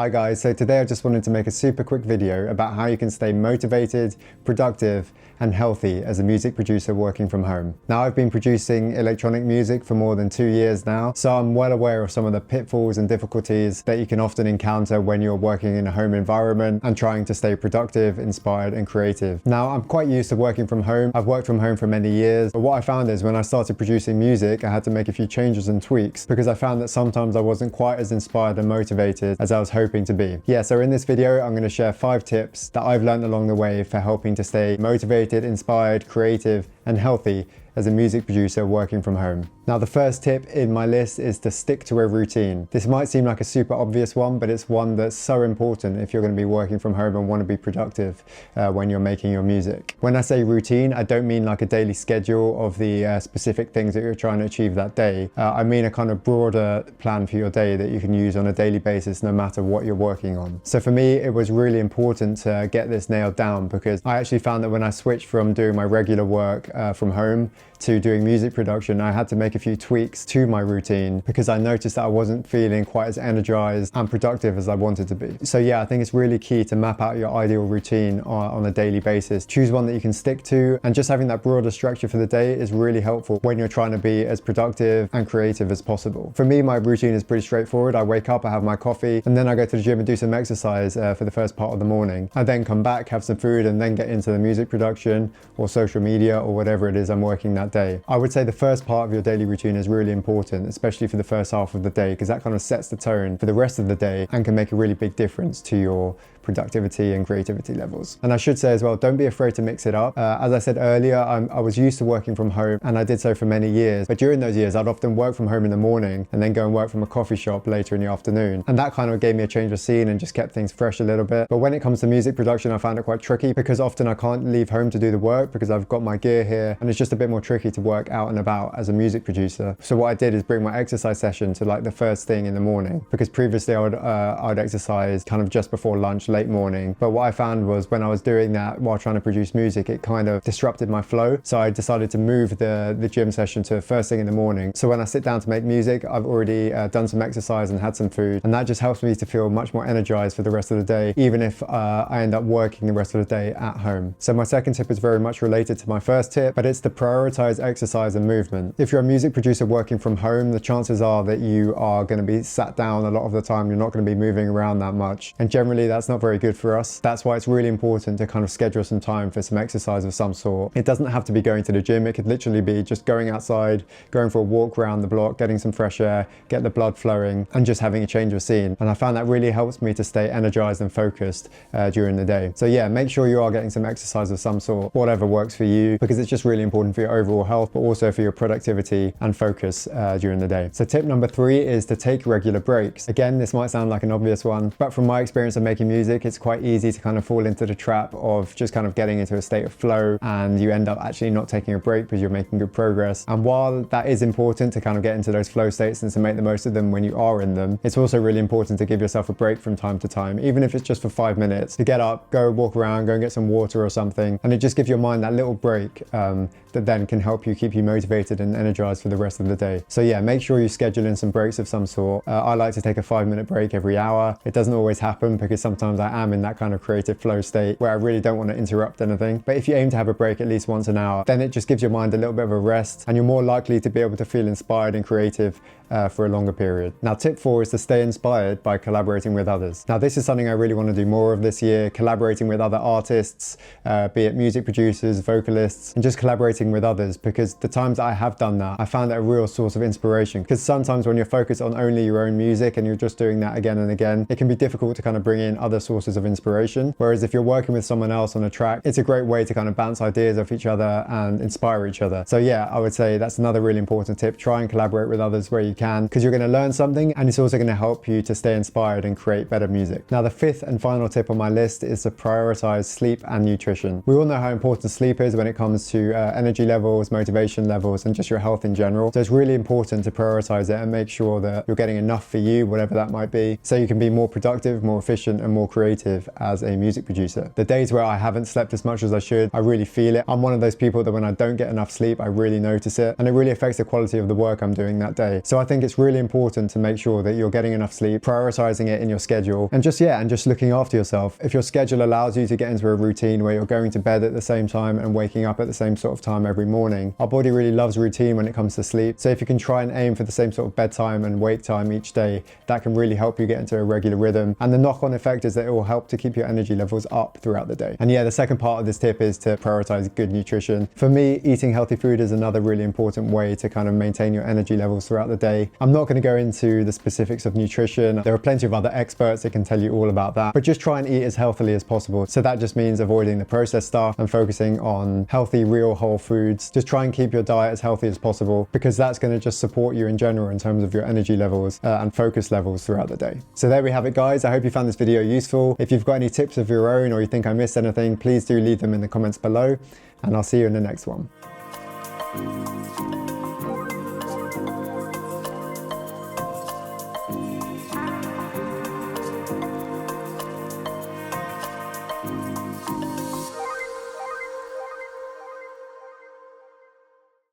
Hi guys, so today I just wanted to make a super quick video about how you can stay motivated, productive and healthy as a music producer working from home. Now I've been producing electronic music for more than 2 years now, so I'm well aware of some of the pitfalls and difficulties that you can often encounter when you're working in a home environment and trying to stay productive, inspired and creative. Now I'm quite used to working from home. I've worked from home for many years, but what I found is when I started producing music, I had to make a few changes and tweaks because I found that sometimes I wasn't quite as inspired and motivated as I was hoping to be. Yeah, so in this video, I'm going to share 5 tips that I've learned along the way for helping to stay motivated, inspired, creative, and healthy as a music producer working from home. Now, the first tip in my list is to stick to a routine. This might seem like a super obvious one, but it's one that's so important if you're going to be working from home and want to be productive when you're making your music. When I say routine, I don't mean like a daily schedule of the specific things that you're trying to achieve that day. I mean a kind of broader plan for your day that you can use on a daily basis no matter what you're working on. So for me, it was really important to get this nailed down because I actually found that when I switched from doing my regular work from home to doing music production, I had to make a few tweaks to my routine because I noticed that I wasn't feeling quite as energized and productive as I wanted to be. So yeah, I think it's really key to map out your ideal routine on a daily basis. Choose one that you can stick to, and just having that broader structure for the day is really helpful when you're trying to be as productive and creative as possible. For me, my routine is pretty straightforward. I wake up, I have my coffee, and then I go to the gym and do some exercise for the first part of the morning. I then come back, have some food, and then get into the music production or social media or whatever it is I'm working that day. I would say the first part of your daily routine is really important, especially for the first half of the day, because that kind of sets the tone for the rest of the day and can make a really big difference to your productivity and creativity levels. And I should say as well, don't be afraid to mix it up. As I said earlier, I was used to working from home and I did so for many years, but during those years I'd often work from home in the morning and then go and work from a coffee shop later in the afternoon, and that kind of gave me a change of scene and just kept things fresh a little bit. But when it comes to music production, I found it quite tricky because often I can't leave home to do the work because I've got my gear here, and it's just a bit more tricky to work out and about as a music producer. So what I did is bring my exercise session to like the first thing in the morning, because previously I'd exercise kind of just before lunch, late morning. But what I found was when I was doing that while trying to produce music, it kind of disrupted my flow. So I decided to move the gym session to first thing in the morning. So when I sit down to make music, I've already done some exercise and had some food, and that just helps me to feel much more energized for the rest of the day, even if I end up working the rest of the day at home. So my second tip is very much related to my first tip, but it's to prioritize exercise and movement. If you're a music producer working from home, the chances are that you are going to be sat down a lot of the time. You're not going to be moving around that much, and generally that's not very good for us. That's why it's really important to kind of schedule some time for some exercise of some sort. It doesn't have to be going to the gym. It could literally be just going outside, going for a walk around the block, getting some fresh air, get the blood flowing, and just having a change of scene. And I found that really helps me to stay energized and focused during the day. So yeah, make sure you are getting some exercise of some sort, whatever works for you, because it's just really important for your overall health, but also for your productivity and focus during the day. So tip number 3 is to take regular breaks. Again, this might sound like an obvious one, but from my experience of making music, it's quite easy to kind of fall into the trap of just kind of getting into a state of flow, and you end up actually not taking a break because you're making good progress. And while that is important to kind of get into those flow states and to make the most of them when you are in them, it's also really important to give yourself a break from time to time, even if it's just for 5 minutes, to get up, go walk around, go and get some water or something, and it just gives your mind that little break that then can help you keep you motivated and energized for the rest of the day. So yeah, make sure you schedule in some breaks of some sort. I like to take a 5-minute break every hour. It doesn't always happen because sometimes I am in that kind of creative flow state where I really don't want to interrupt anything. But if you aim to have a break at least once an hour, then it just gives your mind a little bit of a rest, and you're more likely to be able to feel inspired and creative for a longer period. Now, tip 4 is to stay inspired by collaborating with others. Now, this is something I really want to do more of this year, collaborating with other artists, be it music producers, vocalists, and just collaborating with others, because the times I have done that, I found it a real source of inspiration. Because sometimes when you're focused on only your own music and you're just doing that again and again, it can be difficult to kind of bring in other sources of inspiration. Whereas if you're working with someone else on a track, it's a great way to kind of bounce ideas off each other and inspire each other. So yeah, I would say that's another really important tip. Try and collaborate with others where you can, because you're going to learn something, and it's also going to help you to stay inspired and create better music. Now, the 5th and final tip on my list is to prioritize sleep and nutrition. We all know how important sleep is when it comes to energy levels, motivation levels, and just your health in general. So it's really important to prioritize it and make sure that you're getting enough for you, whatever that might be, so you can be more productive, more efficient, and more creative creative as a music producer. The days where I haven't slept as much as I should, I really feel it. I'm one of those people that when I don't get enough sleep, I really notice it, and it really affects the quality of the work I'm doing that day. So I think it's really important to make sure that you're getting enough sleep, prioritizing it in your schedule, and just looking after yourself. If your schedule allows you to get into a routine where you're going to bed at the same time and waking up at the same sort of time every morning, our body really loves routine when it comes to sleep. So if you can try and aim for the same sort of bedtime and wake time each day, that can really help you get into a regular rhythm. And the knock-on effect is that it will help to keep your energy levels up throughout the day. And yeah, the second part of this tip is to prioritize good nutrition. For me, eating healthy food is another really important way to kind of maintain your energy levels throughout the day. I'm not going to go into the specifics of nutrition. There are plenty of other experts that can tell you all about that, but just try and eat as healthily as possible. So that just means avoiding the processed stuff and focusing on healthy, real whole foods. Just try and keep your diet as healthy as possible, because that's going to just support you in general in terms of your energy levels and focus levels throughout the day. So there we have it, guys. I hope you found this video useful. If you've got any tips of your own or you think I missed anything, please do leave them in the comments below, and I'll see you in the next one.